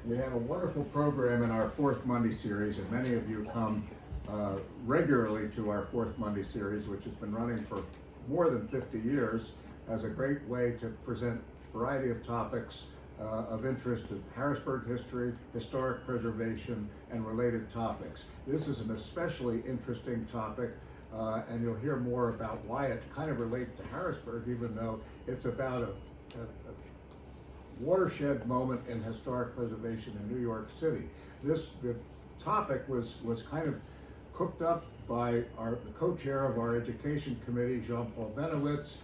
We have a wonderful program in our Fourth Monday series, and many of you come regularly to our Fourth Monday series, which has been running for more than 50 years as a great way to present a variety of topics of interest in Harrisburg history, historic preservation, and related topics. This is an especially interesting topic, and you'll hear more about why it kind of relates to Harrisburg, even though it's about a watershed moment in historic preservation in New York City. The topic was kind of cooked up by the co-chair of our education committee, Jean-Paul Benowitz,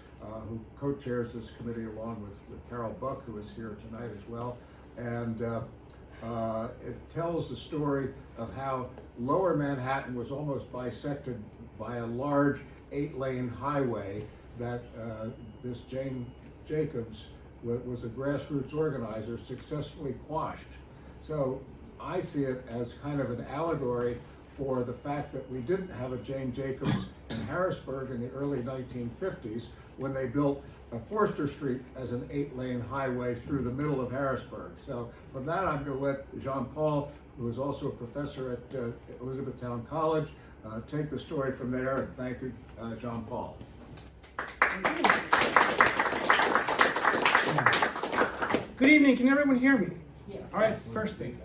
who co-chairs this committee along with Carol Buck, who is here tonight as well. And it tells the story of how Lower Manhattan was almost bisected by a large 8-lane highway that this Jane Jacobs was a grassroots organizer, successfully quashed. So I see it as kind of an allegory for the fact that we didn't have a Jane Jacobs in Harrisburg in the early 1950s when they built Forster Street as an 8-lane highway through the middle of Harrisburg. So from that, I'm going to let Jean-Paul, who is also a professor at Elizabethtown College, take the story from there. And thank you, Jean-Paul. Good evening, can everyone hear me? Yes. All right, first thing.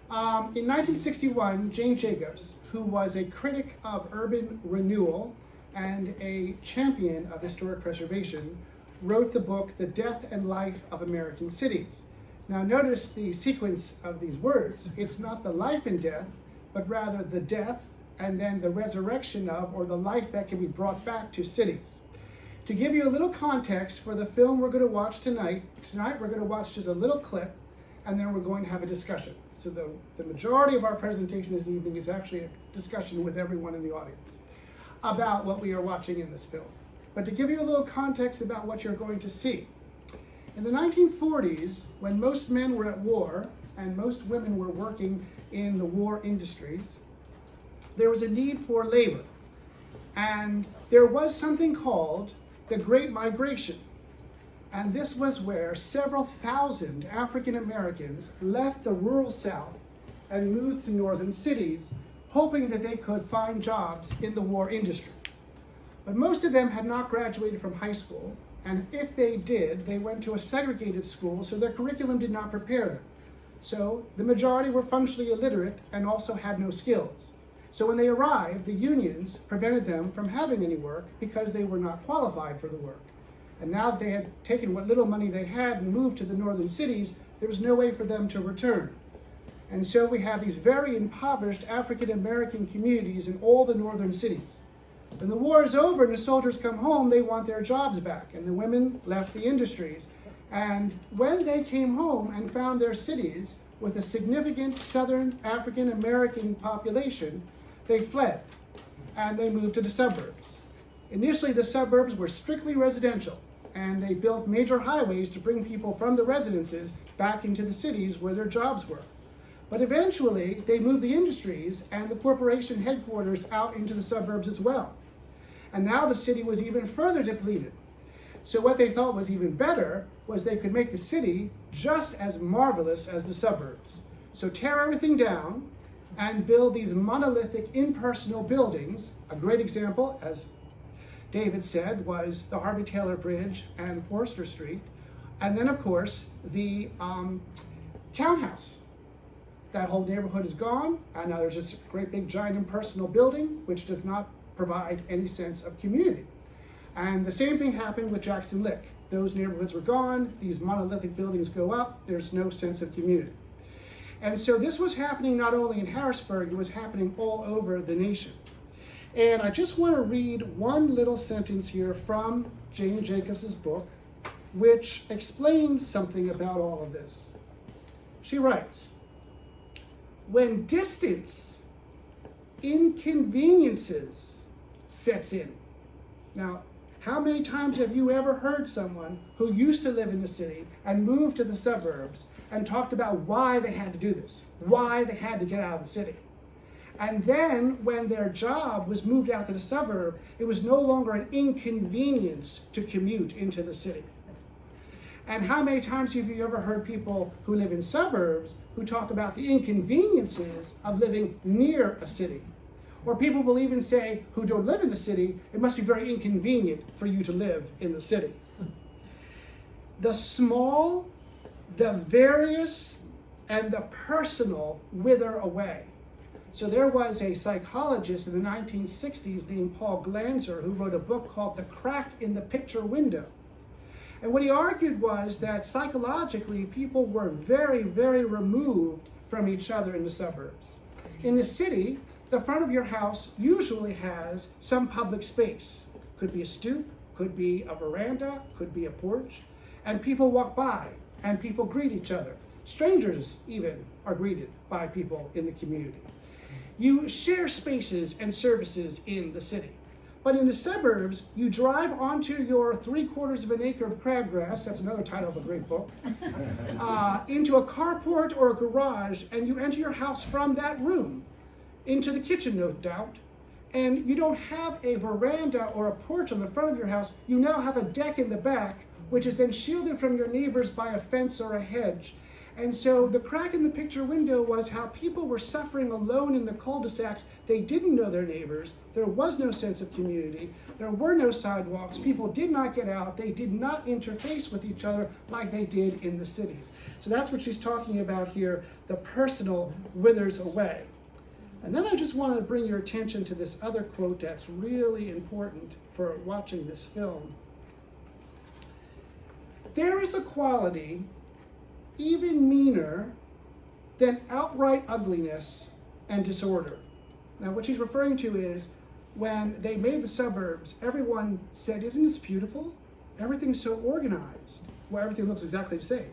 In 1961, Jane Jacobs, who was a critic of urban renewal and a champion of historic preservation, wrote the book, The Death and Life of American Cities. Now notice the sequence of these words. It's not the life and death, but rather the death and then the resurrection of, or the life that can be brought back to cities. To give you a little context for the film we're going to watch tonight we're going to watch just a little clip, and then we're going to have a discussion. So the majority of our presentation this evening is actually a discussion with everyone in the audience about what we are watching in this film. But to give you a little context about what you're going to see. In the 1940s, when most men were at war and most women were working in the war industries, there was a need for labor. And there was something called the Great Migration. And this was where several thousand African Americans left the rural South and moved to northern cities, hoping that they could find jobs in the war industry. But most of them had not graduated from high school, and if they did, they went to a segregated school, so their curriculum did not prepare them. So the majority were functionally illiterate and also had no skills. So when they arrived, the unions prevented them from having any work because they were not qualified for the work. And now that they had taken what little money they had and moved to the northern cities, there was no way for them to return. And so we have these very impoverished African American communities in all the northern cities. When the war is over and the soldiers come home, they want their jobs back, and the women left the industries. And when they came home and found their cities with a significant Southern African American population, they fled and they moved to the suburbs. Initially, the suburbs were strictly residential, and they built major highways to bring people from the residences back into the cities where their jobs were. But eventually, they moved the industries and the corporation headquarters out into the suburbs as well. And now the city was even further depleted. So what they thought was even better was they could make the city just as marvelous as the suburbs. So tear everything down and build these monolithic impersonal buildings. A great example, as David said, was the Harvey Taylor Bridge and Forster Street. And then of course, the townhouse. That whole neighborhood is gone, and now there's just a great big giant impersonal building which does not provide any sense of community. And the same thing happened with Jackson Lick. Those neighborhoods were gone, these monolithic buildings go up, there's no sense of community. And so this was happening not only in Harrisburg, it was happening all over the nation. And I just want to read one little sentence here from Jane Jacobs' book, which explains something about all of this. She writes, "When distance, inconveniences sets in." Now, how many times have you ever heard someone who used to live in the city and moved to the suburbs and talked about why they had to do this, why they had to get out of the city? And then when their job was moved out to the suburb, it was no longer an inconvenience to commute into the city. And how many times have you ever heard people who live in suburbs who talk about the inconveniences of living near a city? Or people will even say, who don't live in the city, it must be very inconvenient for you to live in the city. The small, the various, and the personal wither away. So there was a psychologist in the 1960s named Paul Glanzer who wrote a book called The Crack in the Picture Window. And what he argued was that psychologically people were very, very removed from each other in the suburbs. In the city, the front of your house usually has some public space. Could be a stoop, could be a veranda, could be a porch. And people walk by and people greet each other. Strangers even are greeted by people in the community. You share spaces and services in the city. But in the suburbs, you drive onto your 3/4 of an acre of crabgrass, that's another title of a great book, into a carport or a garage, and you enter your house from that room into the kitchen, no doubt. And you don't have a veranda or a porch on the front of your house. You now have a deck in the back, which is then shielded from your neighbors by a fence or a hedge. And so the crack in the picture window was how people were suffering alone in the cul-de-sacs. They didn't know their neighbors. There was no sense of community. There were no sidewalks. People did not get out. They did not interface with each other like they did in the cities. So that's what she's talking about here. The personal withers away. And then I just want to bring your attention to this other quote that's really important for watching this film. There is a quality even meaner than outright ugliness and disorder. Now what she's referring to is when they made the suburbs, everyone said, isn't this beautiful? Everything's so organized. Well, everything looks exactly the same.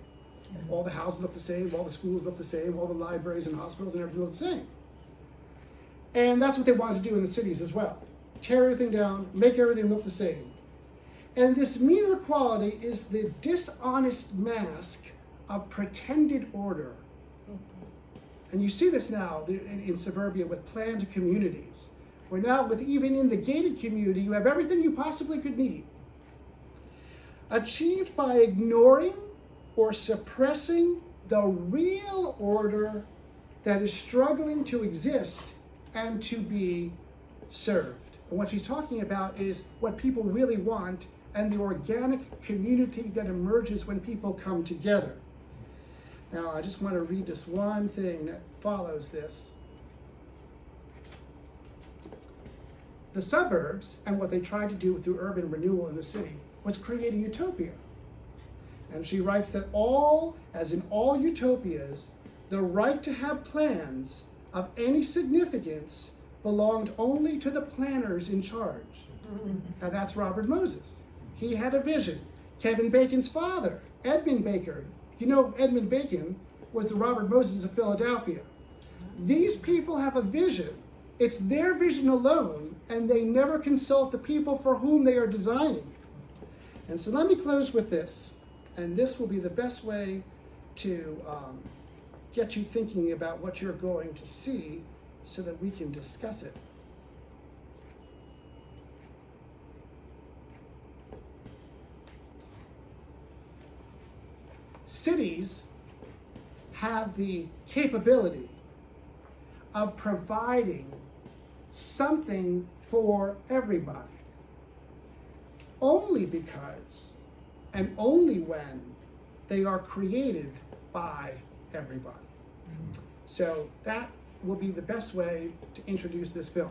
All the houses look the same, all the schools look the same, all the libraries and hospitals and everything look the same. And that's what they wanted to do in the cities as well. Tear everything down, make everything look the same. And this meaner quality is the dishonest mask of pretended order. And you see this now in suburbia with planned communities, where now even in the gated community, you have everything you possibly could need. Achieved by ignoring or suppressing the real order that is struggling to exist and to be served. And what she's talking about is what people really want and the organic community that emerges when people come together. Now, I just want to read this one thing that follows this. The suburbs, and what they tried to do through urban renewal in the city, was create a utopia. And she writes that as in all utopias, the right to have plans of any significance belonged only to the planners in charge. Now that's Robert Moses. He had a vision. Kevin Bacon's father, Edmund Baker. You know, Edmund Bacon was the Robert Moses of Philadelphia. These people have a vision. It's their vision alone, and they never consult the people for whom they are designing. And so let me close with this, and this will be the best way to get you thinking about what you're going to see so that we can discuss it. Cities have the capability of providing something for everybody, only because and only when they are created by everybody. So that will be the best way to introduce this film.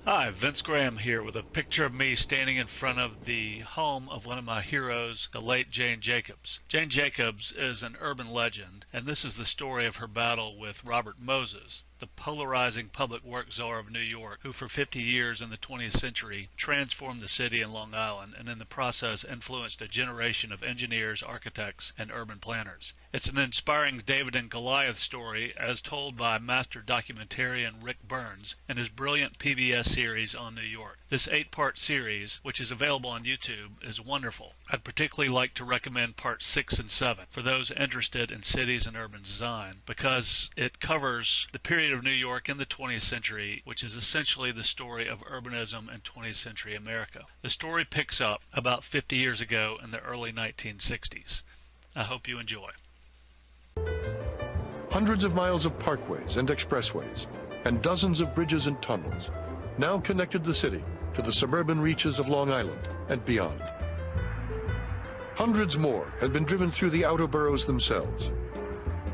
Hi, Vince Graham here with a picture of me standing in front of the home of one of my heroes, the late Jane Jacobs. Jane Jacobs is an urban legend, and this is the story of her battle with Robert Moses, the polarizing public works czar of New York, who for 50 years in the 20th century transformed the city in Long Island and in the process influenced a generation of engineers, architects, and urban planners. It's an inspiring David and Goliath story as told by master documentarian Rick Burns in his brilliant PBS series on New York. This 8-part series, which is available on YouTube, is wonderful. I'd particularly like to recommend parts 6 and 7 for those interested in cities and urban design, because it covers the period of New York in the 20th century, which is essentially the story of urbanism in 20th century America. The story picks up about 50 years ago in the early 1960s. I hope you enjoy. Hundreds of miles of parkways and expressways, and dozens of bridges and tunnels now connected the city to the suburban reaches of Long Island and beyond. Hundreds more had been driven through the outer boroughs themselves,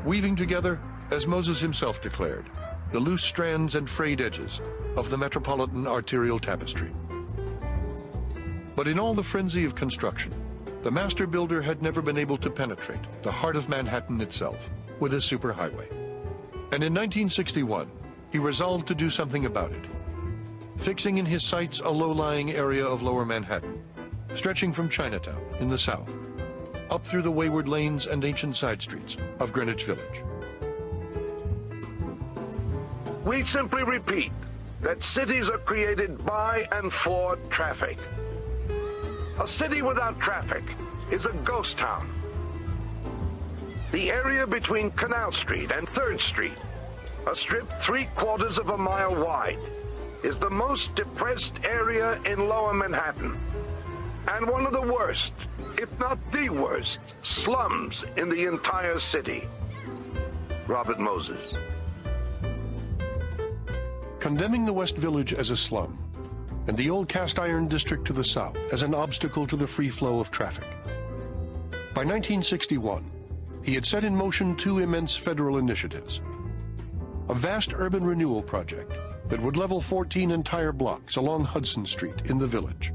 weaving together, as Moses himself declared, the loose strands and frayed edges of the metropolitan arterial tapestry. But in all the frenzy of construction, the master builder had never been able to penetrate the heart of Manhattan itself with a superhighway. And in 1961, he resolved to do something about it, fixing in his sights a low-lying area of Lower Manhattan, stretching from Chinatown in the south, up through the wayward lanes and ancient side streets of Greenwich Village. We simply repeat that cities are created by and for traffic. A city without traffic is a ghost town. The area between Canal Street and 3rd Street, a strip 3/4 of a mile wide, is the most depressed area in Lower Manhattan, and one of the worst, if not the worst, slums in the entire city. Robert Moses. Condemning the West Village as a slum, and the old cast-iron district to the south as an obstacle to the free flow of traffic. By 1961, he had set in motion 2 immense federal initiatives. A vast urban renewal project that would level 14 entire blocks along Hudson Street in the Village.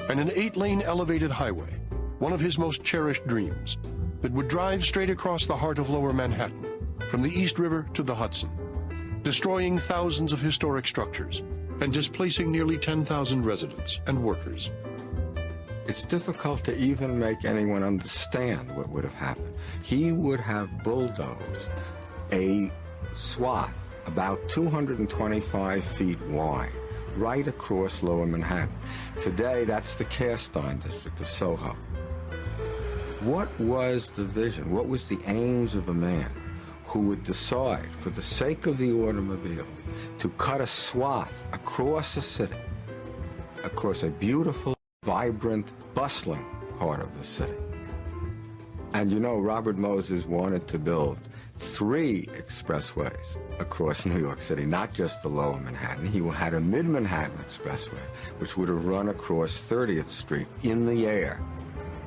And an 8-lane elevated highway, one of his most cherished dreams, that would drive straight across the heart of Lower Manhattan, from the East River to the Hudson, destroying thousands of historic structures and displacing nearly 10,000 residents and workers. It's difficult to even make anyone understand what would have happened. He would have bulldozed a swath about 225 feet wide right across Lower Manhattan. Today, that's the cast-iron district of Soho. What was the vision? What was the aims of a man who would decide, for the sake of the automobile, to cut a swath across a city, across a beautiful, vibrant, bustling part of the city? And you know, Robert Moses wanted to build 3 expressways across New York City, not just the Lower Manhattan. He had a Mid-Manhattan expressway, which would have run across 30th Street in the air.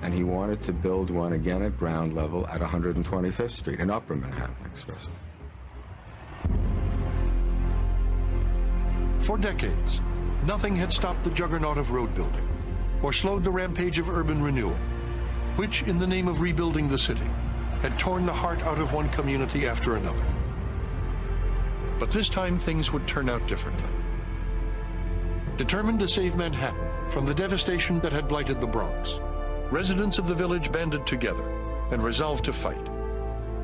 And he wanted to build one again at ground level at 125th Street, an Upper Manhattan expressway. For decades, nothing had stopped the juggernaut of road building or slowed the rampage of urban renewal, which, in the name of rebuilding the city, had torn the heart out of one community after another. But this time things would turn out differently. Determined to save Manhattan from the devastation that had blighted the Bronx, residents of the Village banded together and resolved to fight,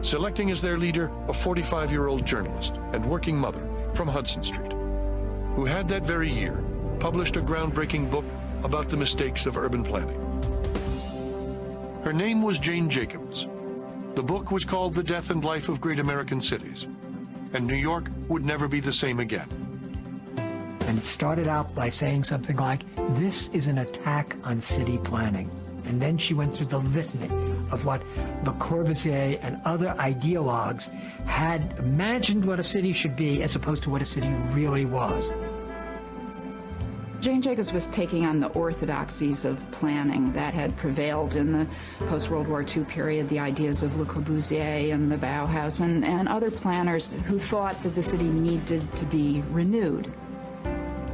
selecting as their leader a 45-year-old journalist and working mother from Hudson Street, who had that very year published a groundbreaking book about the mistakes of urban planning. Her name was Jane Jacobs. The book was called The Death and Life of Great American Cities, and New York would never be the same again. And it started out by saying something like, this is an attack on city planning. And then she went through the litany of what Le Corbusier and other ideologues had imagined what a city should be as opposed to what a city really was. Jane Jacobs was taking on the orthodoxies of planning that had prevailed in the post-World War II period, the ideas of Le Corbusier and the Bauhaus and other planners who thought that the city needed to be renewed.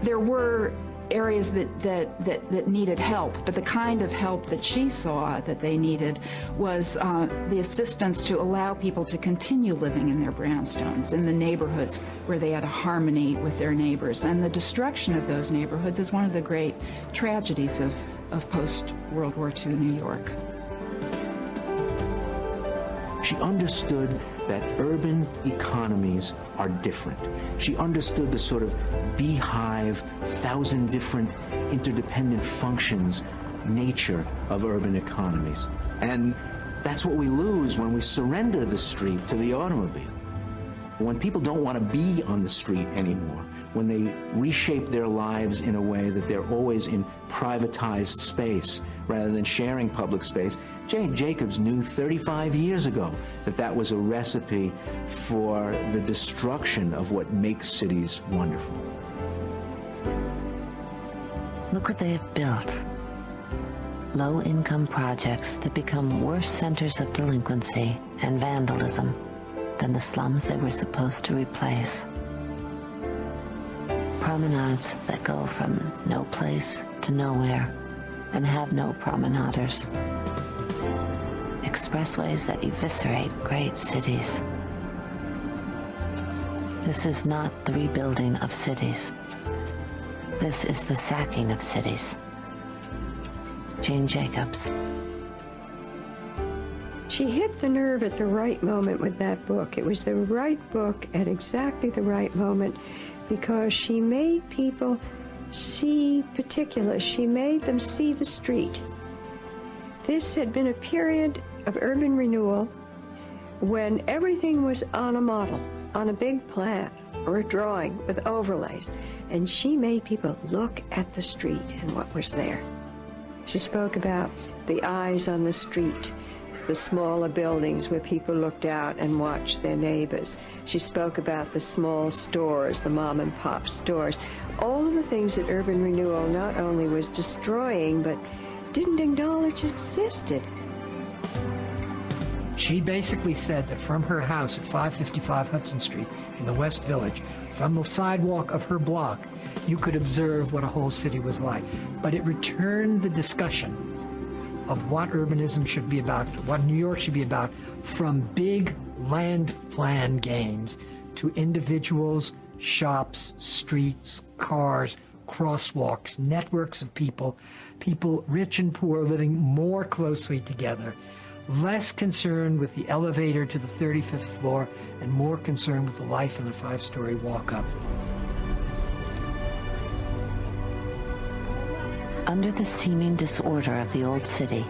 There were areas that needed help, but the kind of help that she saw that they needed was the assistance to allow people to continue living in their brownstones, in the neighborhoods where they had a harmony with their neighbors. And the destruction of those neighborhoods is one of the great tragedies of post-World War II New York. She understood that urban economies are different. She understood the sort of beehive, 1,000 different interdependent functions nature of urban economies. And that's what we lose when we surrender the street to the automobile. When people don't want to be on the street anymore, when they reshape their lives in a way that they're always in privatized space rather than sharing public space, Jane Jacobs knew 35 years ago that that was a recipe for the destruction of what makes cities wonderful. Look what they have built. Low-income projects that become worse centers of delinquency and vandalism than the slums they were supposed to replace. Promenades that go from no place to nowhere and have no promenaders. Expressways that eviscerate great cities. This is not the rebuilding of cities. This is the sacking of cities. Jane Jacobs. She hit the nerve at the right moment with that book. It was the right book at exactly the right moment because she made people see particulars. She made them see the street. This had been a period of urban renewal when everything was on a model, on a big plan or a drawing with overlays, and she made people look at the street and what was there. She spoke about the eyes on the street, the smaller buildings where people looked out and watched their neighbors. She spoke about the small stores, the mom and pop stores, all of the things that urban renewal not only was destroying, but didn't acknowledge existed. She basically said that from her house at 555 Hudson Street in the West Village, from the sidewalk of her block, you could observe what a whole city was like. But it returned the discussion of what urbanism should be about, what New York should be about, from big land plan games to individuals, shops, streets, cars, crosswalks, networks of people, people rich and poor living more closely together, less concerned with the elevator to the 35th floor and more concerned with the life in the 5-story walk-up. Under the seeming disorder of the old city,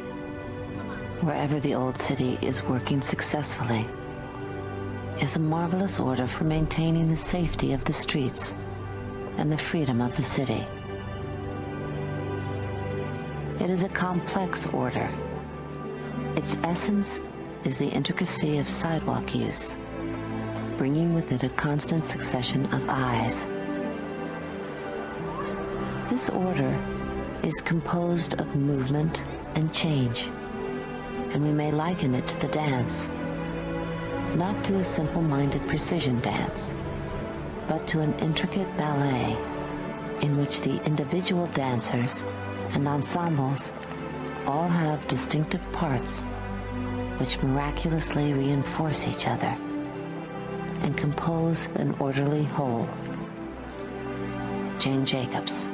wherever the old city is working successfully, is a marvelous order for maintaining the safety of the streets and the freedom of the city. It is a complex order. Its essence is the intricacy of sidewalk use, bringing with it a constant succession of eyes. This order is composed of movement and change, and we may liken it to the dance, not to a simple-minded precision dance, but to an intricate ballet in which the individual dancers and ensembles all have distinctive parts which miraculously reinforce each other and compose an orderly whole. Jane Jacobs.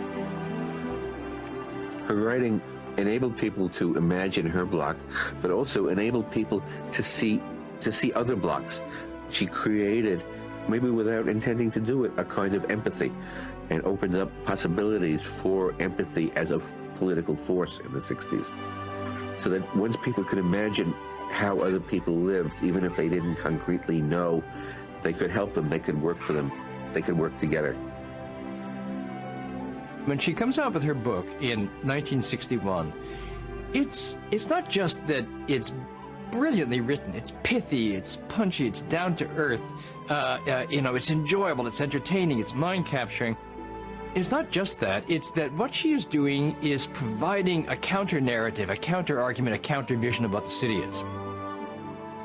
Her writing enabled people to imagine her block, but also enabled people to see other blocks. She created, maybe without intending to do it, a kind of empathy, and opened up possibilities for empathy as a political force in the 60s. So that once people could imagine how other people lived, even if they didn't concretely know, they could help them, they could work for them, they could work together. When she comes out with her book in 1961, it's not just that it's brilliantly written, it's pithy, it's punchy, it's down to earth, it's enjoyable, it's entertaining, it's mind-capturing. It's not just that, it's that what she is doing is providing a counter-narrative, a counter-argument, a counter-vision of what the city is.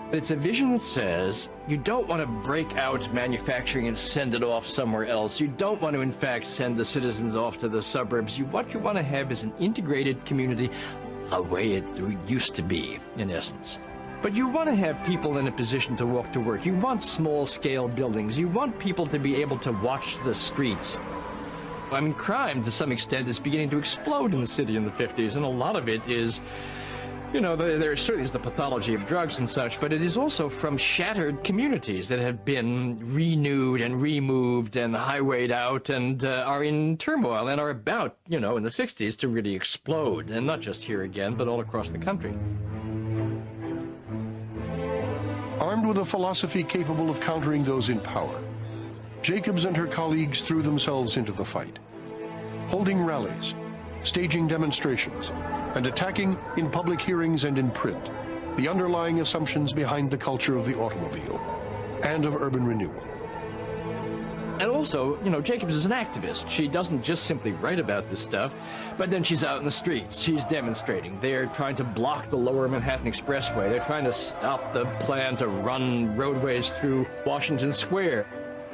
But it's a vision that says you don't want to break out manufacturing and send it off somewhere else. You don't want to, in fact, send the citizens off to the suburbs. What you want to have is an integrated community, the way it used to be, in essence. But you want to have people in a position to walk to work. You want small-scale buildings. You want people to be able to watch the streets. I mean, crime, to some extent, is beginning to explode in the city in the 50s, and a lot of it is You know, there certainly is the pathology of drugs and such, but it is also from shattered communities that have been renewed and removed and highwayed out and are in turmoil and are about, you know, in the 60s to really explode, and not just here again, but all across the country. Armed with a philosophy capable of countering those in power, Jacobs and her colleagues threw themselves into the fight, holding rallies, staging demonstrations, and attacking in public hearings and in print the underlying assumptions behind the culture of the automobile and of urban renewal. And also, you know, Jacobs is an activist. She doesn't just simply write about this stuff, but then she's out in the streets. She's demonstrating. They're trying to block the Lower Manhattan Expressway. They're trying to stop the plan to run roadways through Washington Square.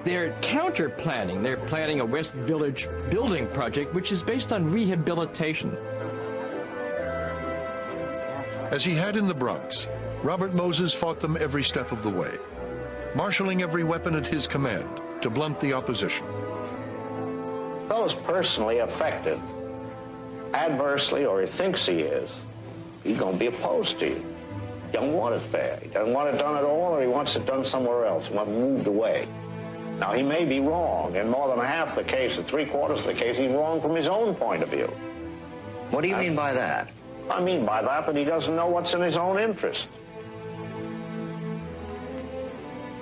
They're counter-planning. They're planning a West Village building project, which is based on rehabilitation. As he had in the Bronx, Robert Moses fought them every step of the way, marshaling every weapon at his command to blunt the opposition. Those personally affected, adversely, or he thinks he is, he's going to be opposed to you. He doesn't want it there. He doesn't want it done at all, or he wants it done somewhere else. He wants it moved away. Now, he may be wrong. In more than half the case, or 3/4 of the case, he's wrong from his own point of view. What do you mean by that? I mean by that he doesn't know what's in his own interest.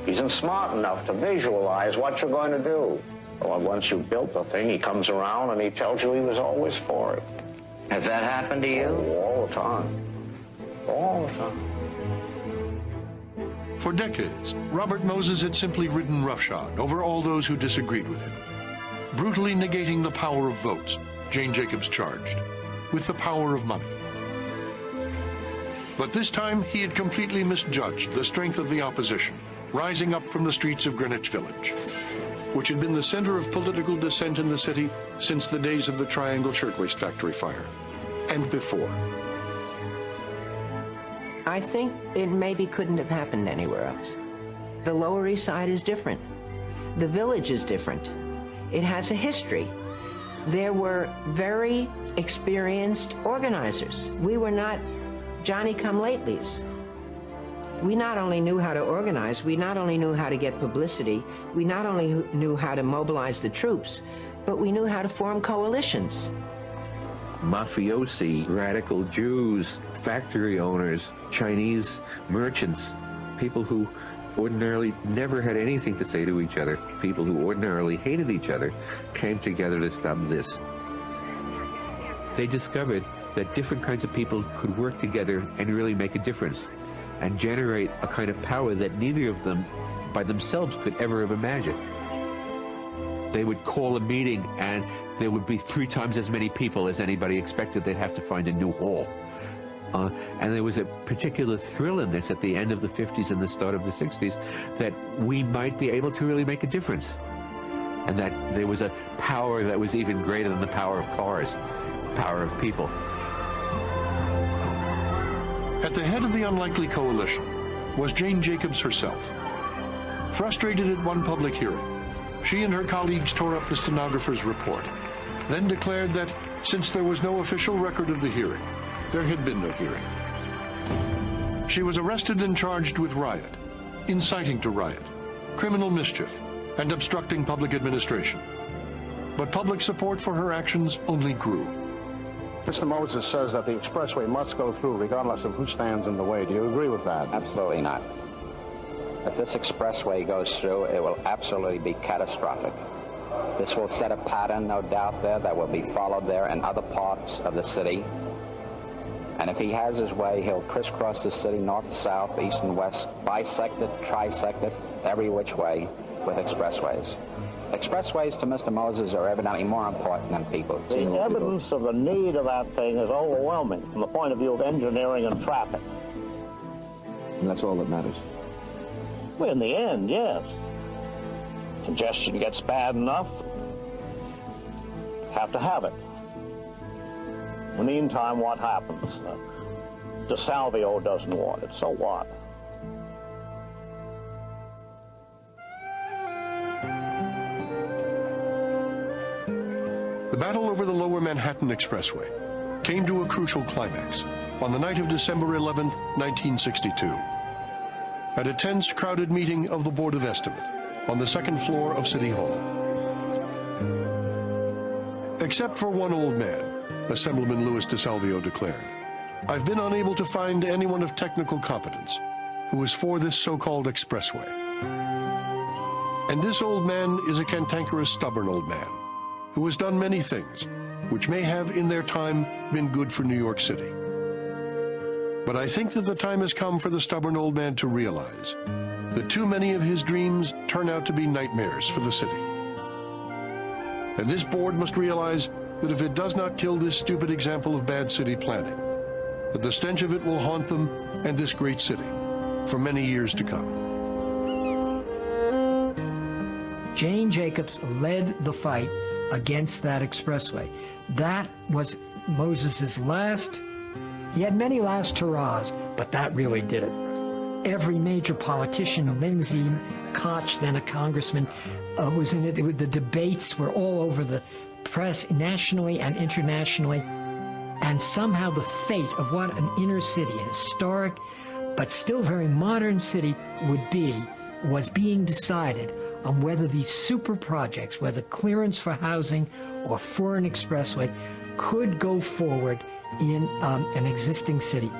He isn't smart enough to visualize what you're going to do. Well, once you've built the thing, he comes around and he tells you he was always for it. Has that happened to you? Oh, all the time. All the time. For decades, Robert Moses had simply ridden roughshod over all those who disagreed with him, brutally negating the power of votes, Jane Jacobs charged, with the power of money. But this time, he had completely misjudged the strength of the opposition, rising up from the streets of Greenwich Village, which had been the center of political dissent in the city since the days of the Triangle Shirtwaist Factory fire, and before. I think it maybe couldn't have happened anywhere else. The Lower East Side is different. The Village is different. It has a history. There were very experienced organizers. We were not Johnny-come-latelys. We not only knew how to organize, we not only knew how to get publicity, we not only knew how to mobilize the troops, but we knew how to form coalitions. Mafiosi, radical Jews, factory owners, Chinese merchants, people who ordinarily never had anything to say to each other, people who ordinarily hated each other, came together to stop this. They discovered that different kinds of people could work together and really make a difference and generate a kind of power that neither of them by themselves could ever have imagined. They would call a meeting and there would be 3 times as many people as anybody expected. They'd have to find a new hall. And there was a particular thrill in this at the end of the 50s and the start of the 60s that we might be able to really make a difference. And that there was a power that was even greater than the power of cars, power of people. At the head of the unlikely coalition was Jane Jacobs herself. Frustrated at one public hearing, she and her colleagues tore up the stenographer's report, then declared that since there was no official record of the hearing, there had been no hearing. She was arrested and charged with riot, inciting to riot, criminal mischief, and obstructing public administration. But public support for her actions only grew. Mr. Moses says that the expressway must go through regardless of who stands in the way. Do you agree with that? Absolutely not. If this expressway goes through, it will absolutely be catastrophic. This will set a pattern, no doubt, there that will be followed there in other parts of the city. And if he has his way, he'll crisscross the city north, south, east, and west, bisected, trisected, every which way with expressways. Expressways to Mr. Moses are evidently more important than people. The evidence of the need of that thing is overwhelming from the point of view of engineering and traffic. And that's all that matters. Well, in the end, yes. Congestion gets bad enough, have to have it. In the meantime, what happens? DeSalvio doesn't want it, so what? The battle over the Lower Manhattan Expressway came to a crucial climax on the night of December 11, 1962, at a tense, crowded meeting of the Board of Estimate on the second floor of City Hall. Except for one old man, Assemblyman Louis DeSalvio declared, I've been unable to find anyone of technical competence who is for this so-called expressway. And this old man is a cantankerous, stubborn old man who has done many things which may have in their time been good for New York City. But I think that the time has come for the stubborn old man to realize that too many of his dreams turn out to be nightmares for the city. And this board must realize that if it does not kill this stupid example of bad city planning, that the stench of it will haunt them and this great city for many years to come. Jane Jacobs led the fight against that expressway. That was Moses's last. He had many last hurrahs, but that really did it. Every major politician, Lindsay Koch, then a congressman, was in it. The debates were all over the press, nationally and internationally. And somehow the fate of what an inner city, a historic but still very modern city would be, was being decided on whether these super projects, whether clearance for housing or for an expressway, could go forward in an existing city,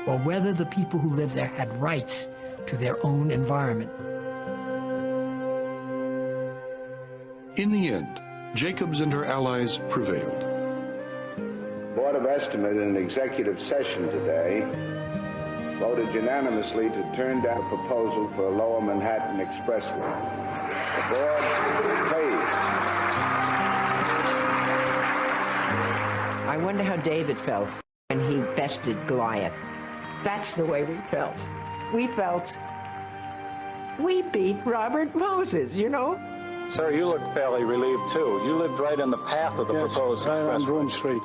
or whether the people who live there had rights to their own environment. In the end, Jacobs and her allies prevailed. Board of Estimate in an executive session today voted unanimously to turn down a proposal for a Lower Manhattan Expressway. The board please. I wonder how David felt when he bested Goliath. That's the way we felt. We felt we beat Robert Moses, you know? Sir, you look fairly relieved, too. You lived right in the path of the proposed right on expressway. Broome Street.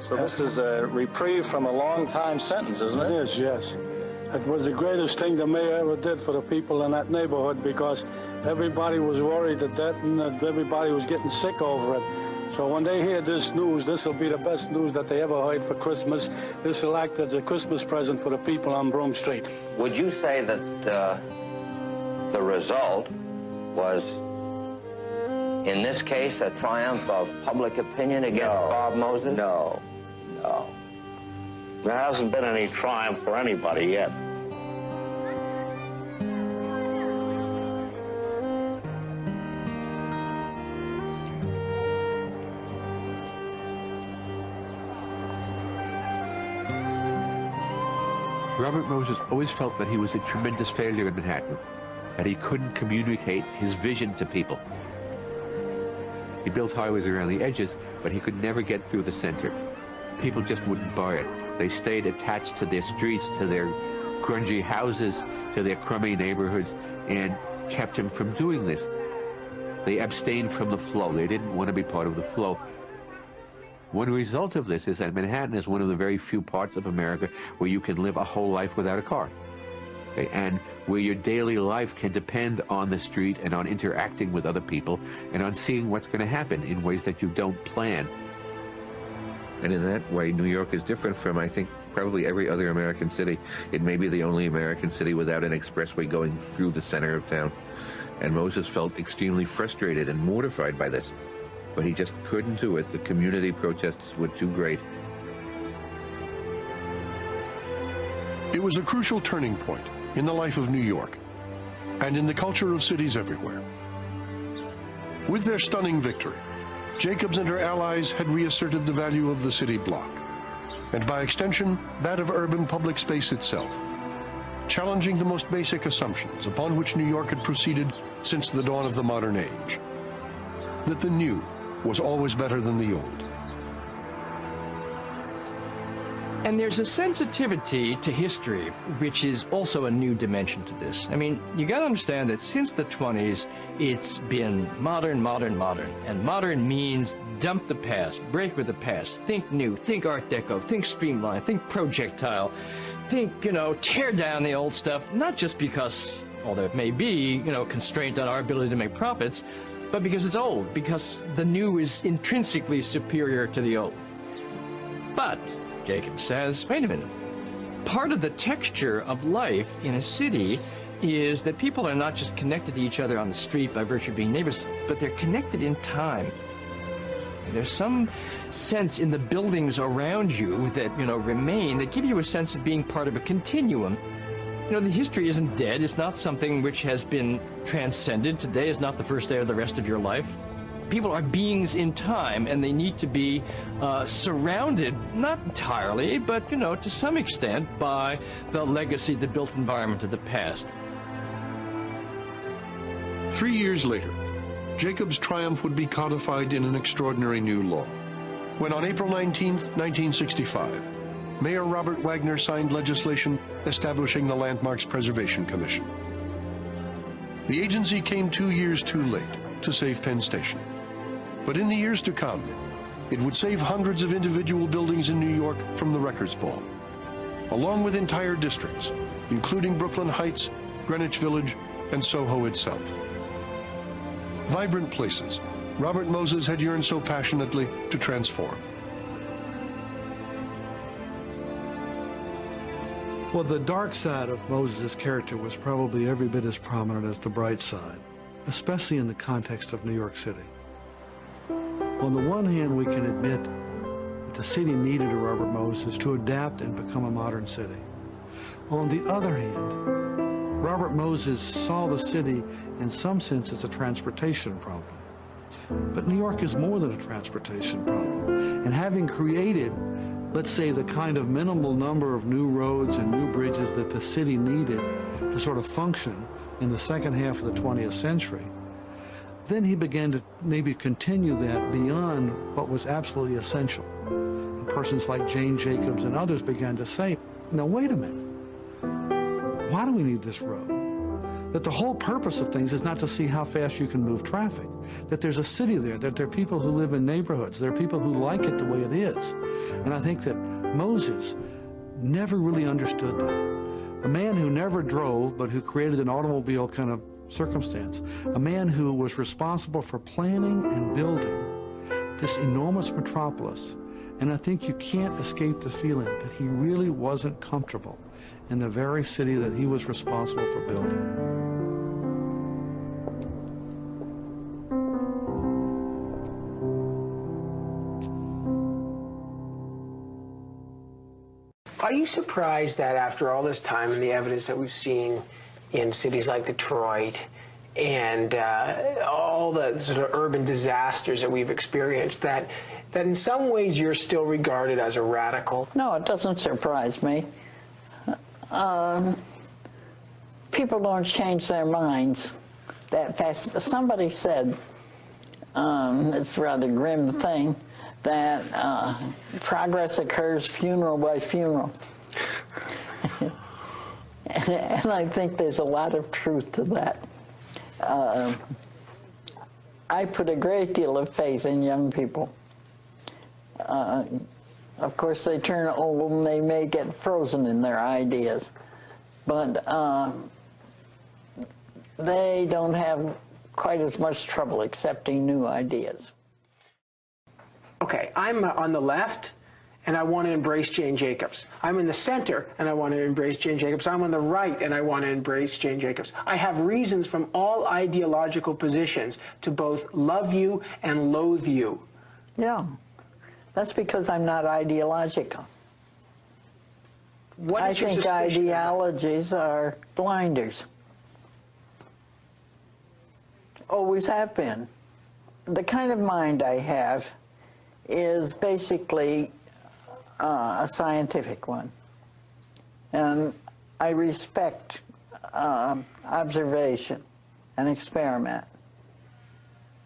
So this is a reprieve from a long-time sentence, isn't it? It is, yes. It was the greatest thing the mayor ever did for the people in that neighborhood, because everybody was worried that everybody was getting sick over it. So when they hear this news, this will be the best news that they ever heard for Christmas. This will act as a Christmas present for the people on Broome Street. Would you say that the result was, in this case, a triumph of public opinion against Bob Moses? No. There hasn't been any triumph for anybody yet. Robert Moses always felt that he was a tremendous failure in Manhattan, that he couldn't communicate his vision to people. He built highways around the edges, but he could never get through the center. People just wouldn't buy it. They stayed attached to their streets, to their grungy houses, to their crummy neighborhoods, and kept him from doing this. They abstained from the flow. They didn't want to be part of the flow. One result of this is that Manhattan is one of the very few parts of America where you can live a whole life without a car. Okay? And where your daily life can depend on the street and on interacting with other people and on seeing what's going to happen in ways that you don't plan. And in that way, New York is different from, I think, probably every other American city. It may be the only American city without an expressway going through the center of town. And Moses felt extremely frustrated and mortified by this. But he just couldn't do it. The community protests were too great. It was a crucial turning point in the life of New York and in the culture of cities everywhere. With their stunning victory, Jacobs and her allies had reasserted the value of the city block, and by extension, that of urban public space itself, challenging the most basic assumptions upon which New York had proceeded since the dawn of the modern age, that the new was always better than the old. And there's a sensitivity to history, which is also a new dimension to this. I mean, you got to understand that since the 20s, it's been modern, modern, modern. And modern means dump the past, break with the past, think new, think Art Deco, think streamline, think projectile, think, tear down the old stuff, not just because, although it may be, constraint on our ability to make profits, but because it's old, because the new is intrinsically superior to the old. But Jacobs says, wait a minute, part of the texture of life in a city is that people are not just connected to each other on the street by virtue of being neighbors, but they're connected in time. There's some sense in the buildings around you that, remain, that give you a sense of being part of a continuum. The history isn't dead. It's not something which has been transcended. Today is not the first day of the rest of your life. People are beings in time, and they need to be surrounded, not entirely, but, to some extent, by the legacy, the built environment of the past. 3 years later, Jacobs' triumph would be codified in an extraordinary new law, when on April 19, 1965, Mayor Robert Wagner signed legislation establishing the Landmarks Preservation Commission. The agency came 2 years too late to save Penn Station. But in the years to come, it would save hundreds of individual buildings in New York from the Wreckers Ball, along with entire districts, including Brooklyn Heights, Greenwich Village, and Soho itself. Vibrant places Robert Moses had yearned so passionately to transform. Well, the dark side of Moses' character was probably every bit as prominent as the bright side, especially in the context of New York City. On the one hand, we can admit that the city needed a Robert Moses to adapt and become a modern city. On the other hand, Robert Moses saw the city in some sense as a transportation problem. But New York is more than a transportation problem. And having created, let's say, the kind of minimal number of new roads and new bridges that the city needed to sort of function in the second half of the 20th century, then he began to maybe continue that beyond what was absolutely essential. And persons like Jane Jacobs and others began to say, now wait a minute, why do we need this road? That the whole purpose of things is not to see how fast you can move traffic, that there's a city there, that there are people who live in neighborhoods, there are people who like it the way it is. And I think that Moses never really understood that. A man who never drove, but who created an automobile kind of circumstance, a man who was responsible for planning and building this enormous metropolis. And I think you can't escape the feeling that he really wasn't comfortable in the very city that he was responsible for building. Are you surprised that after all this time and the evidence that we've seen in cities like Detroit and all the sort of urban disasters that we've experienced, that in some ways you're still regarded as a radical? No, it doesn't surprise me. People don't change their minds that fast. Somebody said, it's a rather grim thing, that progress occurs funeral by funeral. And I think there's a lot of truth to that. I put a great deal of faith in young people. Of course, they turn old and they may get frozen in their ideas, but they don't have quite as much trouble accepting new ideas. Okay, I'm on the left, and I want to embrace Jane Jacobs. I'm in the center, and I want to embrace Jane Jacobs. I'm on the right, and I want to embrace Jane Jacobs. I have reasons from all ideological positions to both love you and loathe you. Yeah, that's because I'm not ideological. I think ideologies are blinders. Always have been. The kind of mind I have is basically a scientific one. And I respect observation and experiment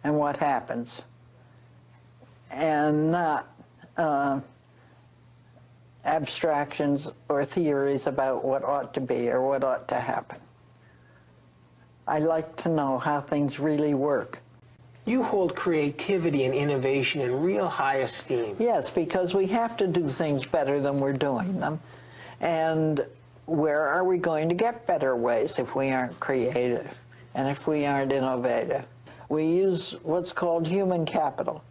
and what happens, and not abstractions or theories about what ought to be or what ought to happen. I like to know how things really work. You hold creativity and innovation in real high esteem. Yes, because we have to do things better than we're doing them. And where are we going to get better ways if we aren't creative and if we aren't innovative? We use what's called human capital.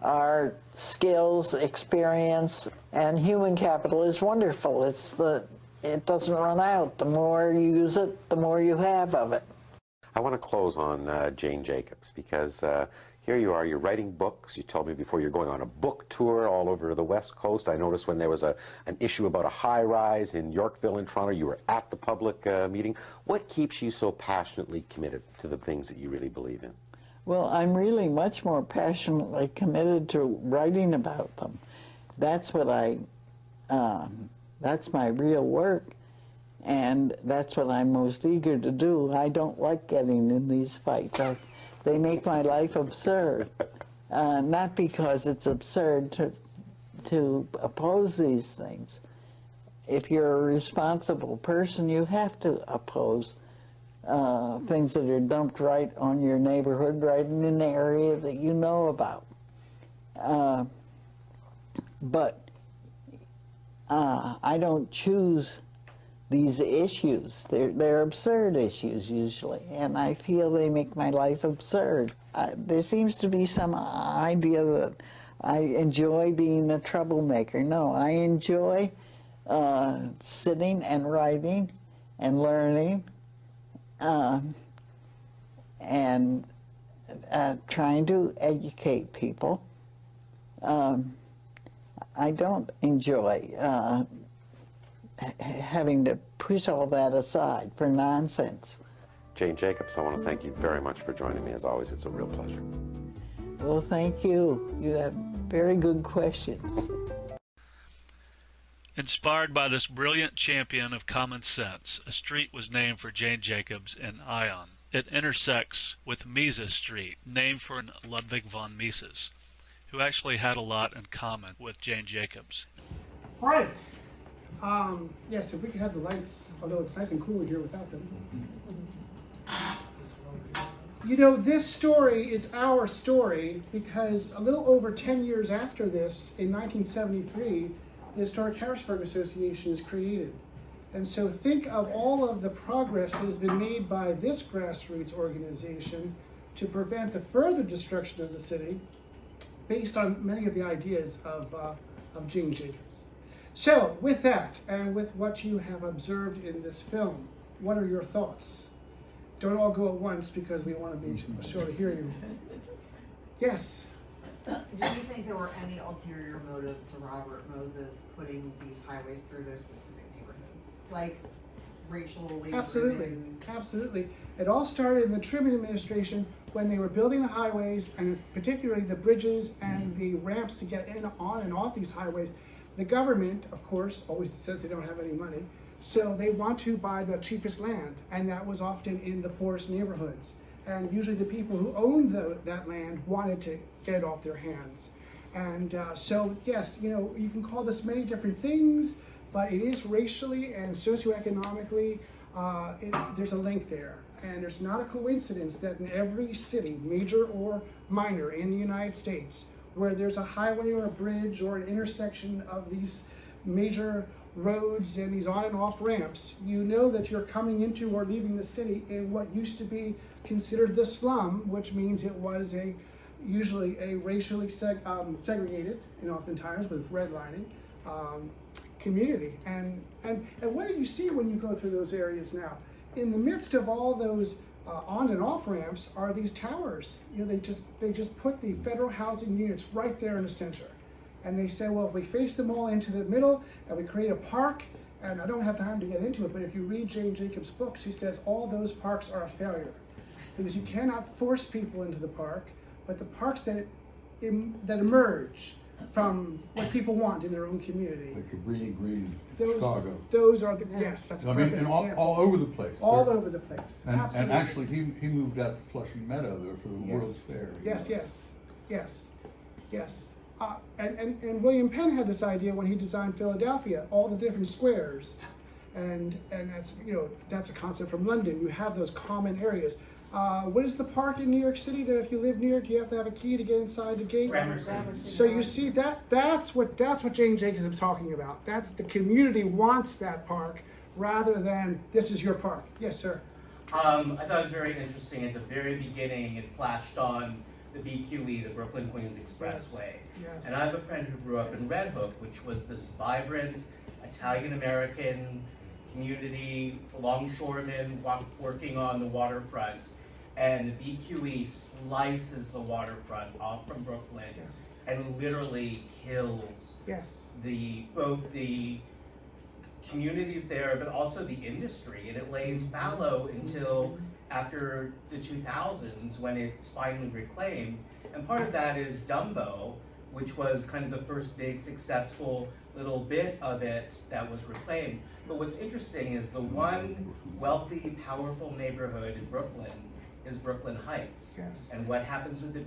our skills, experience, and human capital is wonderful. It doesn't run out. The more you use it, the more you have of it. I want to close on Jane Jacobs, because here you are, you're writing books. You told me before you're going on a book tour all over the West Coast. I noticed when there was an issue about a high-rise in Yorkville in Toronto, you were at the public meeting. What keeps you so passionately committed to the things that you really believe in? Well, I'm really much more passionately committed to writing about them. That's what that's my real work, and that's what I'm most eager to do. I don't like getting in these fights. They make my life absurd, not because it's absurd to oppose these things. If you're a responsible person, you have to oppose things that are dumped right on your neighborhood, right in an area that you know about. But I don't choose these issues. They're absurd issues usually, and I feel they make my life absurd. There seems to be some idea that I enjoy being a troublemaker. No, I enjoy sitting and writing and learning and trying to educate people. I don't enjoy having to push all that aside for nonsense. Jane Jacobs, I want to thank you very much for joining me. As always, it's a real pleasure. Well, thank you. You have very good questions. Inspired by this brilliant champion of common sense, a street was named for Jane Jacobs in Ion. It intersects with Mises Street, named for Ludwig von Mises, who actually had a lot in common with Jane Jacobs. All right. Yes, if we could have the lights, although it's nice and cool here without them. You know, this story is our story because a little over 10 years after this, in 1973, the Historic Harrisburg Association is created. And so think of all of the progress that has been made by this grassroots organization to prevent the further destruction of the city based on many of the ideas of Jane Jacobs. So with that, and with what you have observed in this film, what are your thoughts? Don't all go at once because we want to be sure to hear you. Yes? Do you think there were any ulterior motives to Robert Moses putting these highways through their specific neighborhoods? Like racially Absolutely, driven? absolutely. It all started in the Truman administration when they were building the highways, and particularly the bridges and the ramps to get in, on and off these highways. The government, of course, always says they don't have any money, so they want to buy the cheapest land, and that was often in the poorest neighborhoods. And usually the people who owned that land wanted to get it off their hands. And so, yes, you know, you can call this many different things, but it is racially and socioeconomically, there's a link there. And there's not a coincidence that in every city, major or minor in the United States, where there's a highway or a bridge or an intersection of these major roads and these on and off ramps, you know that you're coming into or leaving the city in what used to be considered the slum, which means it was usually a racially segregated, and oftentimes with redlining, community. And what do you see when you go through those areas now? In the midst of all those on and off ramps are these towers. You know, they just put the federal housing units right there in the center. And they say, well, if we face them all into the middle and we create a park, and I don't have time to get into it, but if you read Jane Jacobs' book, she says all those parks are a failure because you cannot force people into the park, but the parks that emerge from what people want in their own community. Like Cabrini Green, Chicago. Those are the, yes, that's a perfect example. All over the place. All over the place, and, absolutely. And actually, he moved out to Flushing Meadow there for the World's Fair. Yes. And William Penn had this idea when he designed Philadelphia, all the different squares, and that's, you know, that's a concept from London. You have those common areas. What is the park in New York City that if you live near it, you have to have a key to get inside the gate? So you see that's what Jane Jacobs is talking about. That's the community wants that park rather than this is your park. Yes, sir. I thought it was very interesting. At the very beginning, it flashed on the BQE, the Brooklyn Queens Expressway. Yes. And I have a friend who grew up in Red Hook, which was this vibrant Italian-American community, longshoremen working on the waterfront. And the BQE slices the waterfront off from Brooklyn and literally kills both the communities there, but also the industry. And it lays fallow until after the 2000s when it's finally reclaimed. And part of that is Dumbo, which was kind of the first big successful little bit of it that was reclaimed. But what's interesting is the one wealthy, powerful neighborhood in Brooklyn is Brooklyn Heights. And what happens with the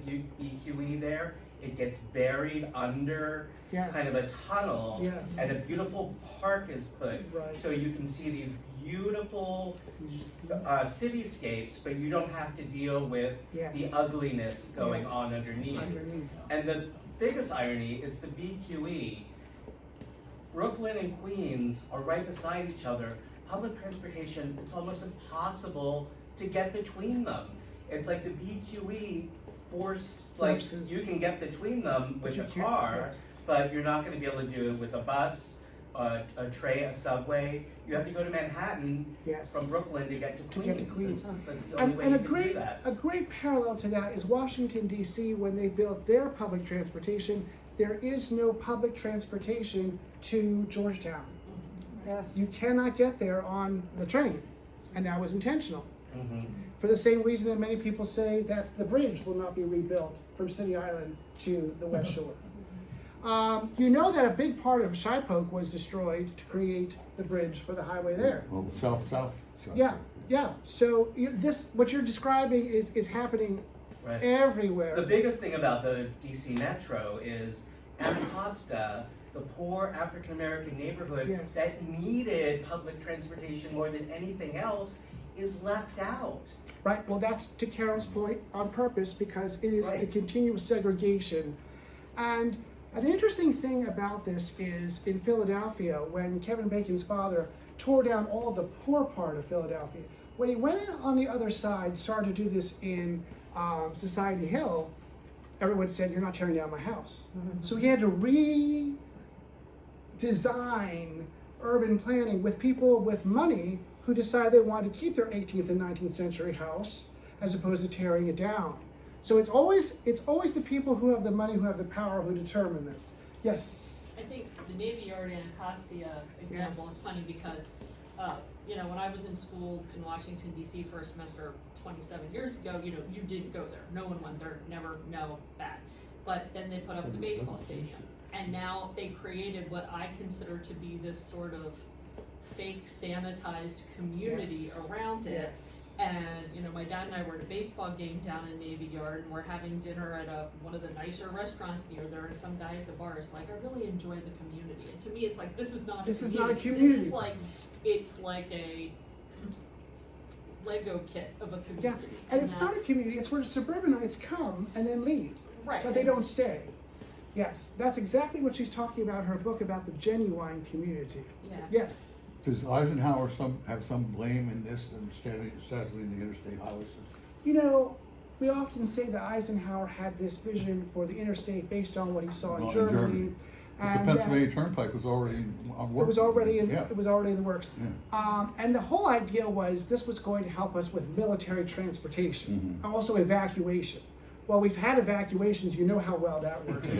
BQE there? It gets buried under kind of a tunnel, and a beautiful park is put, so you can see these beautiful cityscapes, but you don't have to deal with the ugliness going on underneath. And the biggest irony, it's the BQE. Brooklyn and Queens are right beside each other. Public transportation, it's almost impossible to get between them. It's like the BQE forces. You can get between them with a car, but you're not going to be able to do it with a bus, a train, a subway. You have to go to Manhattan from Brooklyn to get to Queens. That's the only way you can do that. A great parallel to that is Washington, D.C., when they built their public transportation. There is no public transportation to Georgetown. You cannot get there on the train, and that was intentional. For the same reason that many people say that the bridge will not be rebuilt from City Island to the West Shore. You know that a big part of Shipoke was destroyed to create the bridge for the highway there. Well, south. Yeah. So what you're describing is happening everywhere. The biggest thing about the DC Metro is Anacostia, the poor African American neighborhood that needed public transportation more than anything else, is left out. Right, well that's to Carol's point on purpose, because it is the continuous segregation. And an interesting thing about this is in Philadelphia, when Kevin Bacon's father tore down all the poor part of Philadelphia, when he went on the other side, started to do this in Society Hill, everyone said, "You're not tearing down my house." So he had to redesign urban planning with people with money who decided they wanted to keep their 18th and 19th century house as opposed to tearing it down. So it's always the people who have the money, who have the power, who determine this. Yes? I think the Navy Yard Anacostia example is funny because, when I was in school in Washington, D.C. for a semester 27 years ago, you didn't go there. No one went there, never, no, bad. But then they put up the baseball stadium. And now they created what I consider to be this sort of fake sanitized community around it. And my dad and I were at a baseball game down in Navy Yard, and we're having dinner at one of the nicer restaurants near there, and some guy at the bar is like, "I really enjoy the community." And to me it's like, this is not a community. This is like, it's like a Lego kit of a community. Yeah, and it's not a community, it's where suburbanites come and then leave. Right. But they don't stay. Yes, that's exactly what she's talking about in her book about the genuine community. Yeah. Yes. Does Eisenhower have some blame in this and sadly the interstate highway system? We often say that Eisenhower had this vision for the interstate based on what he saw in Germany. But the Pennsylvania Turnpike was already on work. It was already in the works. Yeah. And the whole idea was this was going to help us with military transportation, also evacuation. Well, we've had evacuations, you know how well that works. Do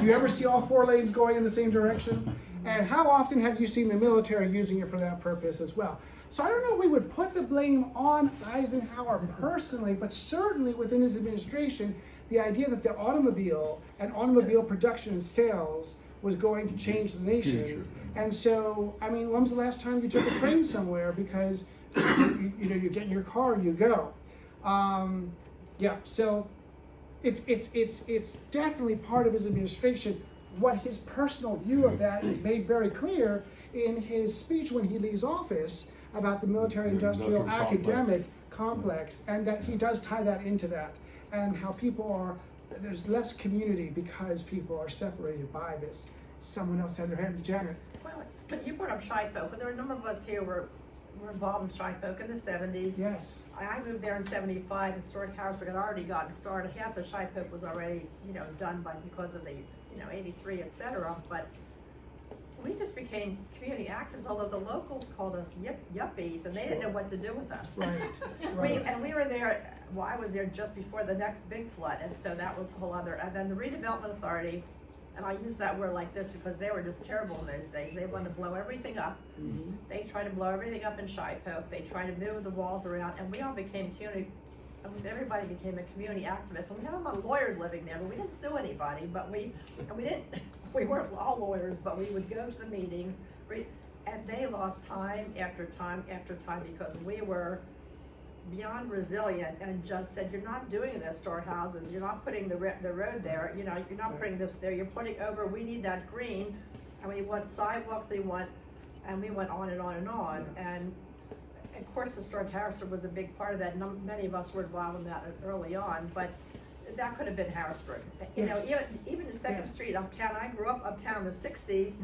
you ever see all 4 lanes going in the same direction? And how often have you seen the military using it for that purpose as well? So I don't know if we would put the blame on Eisenhower personally, but certainly within his administration, the idea that the automobile and automobile production and sales was going to change the nation. And so, when was the last time you took a train somewhere? Because you get in your car and you go. So it's definitely part of his administration. What his personal view of that is made very clear in his speech when he leaves office about the military-industrial academic complex, and that he does tie that into that, and how there's less community because people are separated by this. Someone else had their hand, Janet. Well, but you brought up Shipoke, and there are a number of us here were were involved in Shipoke in the 70s. Yes. I moved there in 75. Historic Harrisburg had already gotten started. Half of Shipoke was already, done because of the, 83, etc. But we just became community actors, although the locals called us yuppies, and they didn't know what to do with us. Right. We were there, well, I was there just before the next big flood, and so that was a whole other, and then the Redevelopment Authority, and I use that word like this because they were just terrible in those days. They wanted to blow everything up. Mm-hmm. They tried to blow everything up in Shipoke. They tried to move the walls around, and we all became community, almost everybody became a community activist. And we had a lot of lawyers living there, but we didn't sue anybody, we weren't all lawyers, but we would go to the meetings, and they lost time after time after time because we were beyond resilient and just said, you're not doing this to our houses, you're not putting the road there, you're not putting this there, you're putting over, we need that green, and we want sidewalks, and we went on and on and on. And of course, Historic Harrisburg was a big part of that. Many of us were involved in that early on, but that could have been Harrisburg. Even the Second Street uptown, I grew up uptown in the 60s,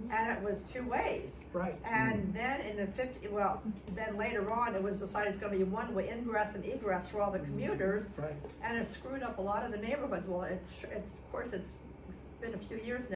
and it was two ways. Right. And then in the 50s, then later on, it was decided it's going to be one-way ingress and egress for all the commuters. Right. And it screwed up a lot of the neighborhoods. Well, of course, it's been a few years now.